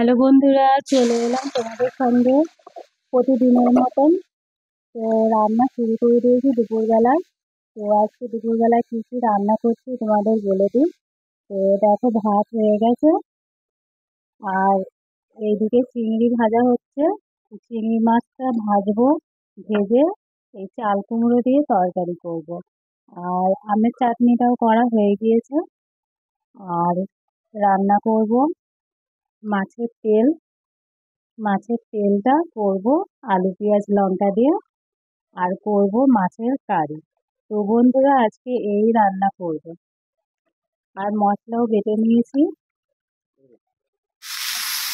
Hello বন্ধুরা, চলে এলাম তোমাদের সঙ্গে প্রতিদিনের মতন। তো রান্না শুরু করে দিয়েছি দুপুরবেলায়। তো আজকে দুপুরবেলায় কী কী রান্না করছি তোমাদের বলে দিই। তো দেখো, ভাত হয়ে গেছে, আর এইদিকে চিংড়ি ভাজা হচ্ছে। চিংড়ি মাছটা ভাজবো, ভেজে এই চাল কুমড়ো দিয়ে তরকারি করব। আর আমের চাটনিটাও করা হয়ে গিয়েছে। আর রান্না করব মাছের তেল। মাছের তেলটা করব আলু পেঁয়াজ লঙ্কা দিয়ে, আর করব মাছের কারি। তো বন্ধুরা, আজকে এই রান্না করব। আর মশলাও বেটে নিয়েছি।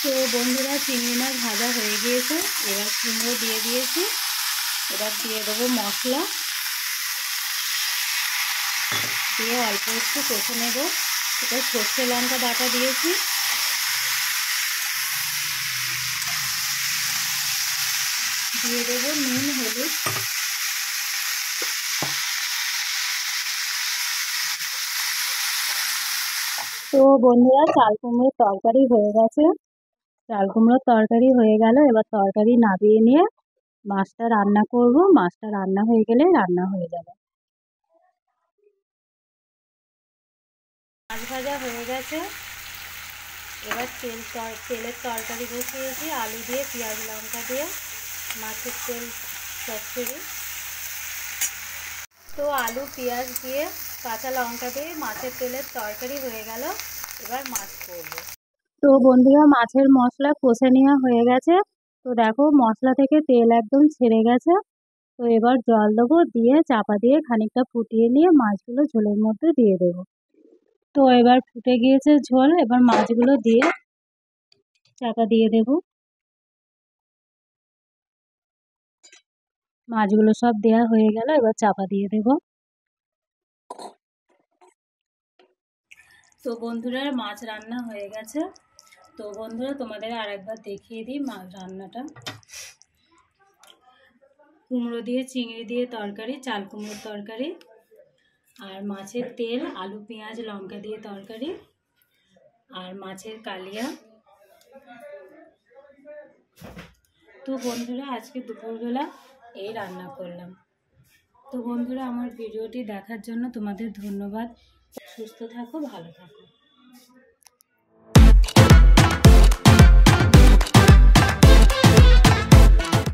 তো বন্ধুরা, চিংড়ি মাছ ভাজা হয়ে গিয়েছে, এবার কুমড়ো দিয়ে দিয়েছি। এবার দিয়ে দেবো মশলা, দিয়ে অল্প একটু কষে নেব। এটা সর্ষে লঙ্কা বাটা দিয়েছি, দিয়ে দেবো নুন হলুদ। তো বন্ধুরা, চাল কুমড়োর তরকারি হয়ে গেছে। চাল কুমড়োর তরকারি হয়ে গেল, এবার তরকারি নামিয়ে নিয়ে মাছটা রান্না করব। মাছটা রান্না হয়ে গেলে রান্না হয়ে যাবে। মাছ ভাজা হয়ে গেছে, এবার তেলের তরকারি বসিয়েছি আলু দিয়ে, পেঁয়াজ লঙ্কা দিয়ে, মাছের তেল চচ্চড়ি। তো আলু পেঁয়াজ দিয়ে কাঁচা লঙ্কা দিয়ে মাছের তেলের তরকারি হয়ে গেল। এবার মাছ করব। তো বন্ধুরা, মাছের মশলা কষে নেওয়া হয়ে গেছে। তো দেখো, মশলা থেকে তেল একদম ছেড়ে গেছে। তো এবার জল দেবো, দিয়ে চাপা দিয়ে খানিকটা ফুটিয়ে নিয়ে মাছগুলো ঝোলের মধ্যে দিয়ে দেবো। তো এবার ফুটে গিয়েছে ঝোল, এবার মাছগুলো দিয়ে চাপা দিয়ে দেব। মাছগুলো সব দেয়া হয়ে গেল, এবার চাপা দিয়ে দেব। তো বন্ধুরা, মাছ রান্না হয়ে গেছে। তো বন্ধুরা, তোমাদের আরেকবার দেখিয়ে দিই মাছ রান্নাটা। কুমড়ো দিয়ে চিংড়ি দিয়ে তরকারি, চাল কুমড়োর তরকারি, আর মাছের তেল আলু পেঁয়াজ লঙ্কা দিয়ে তরকারি, আর মাছের কালিয়া। তো বন্ধুরা, আজকে দুপুরবেলা এই রান্না করলাম। তো বন্ধুরা, আমার ভিডিওটি দেখার জন্য তোমাদের ধন্যবাদ। সুস্থ থাকো, ভালো থাকো।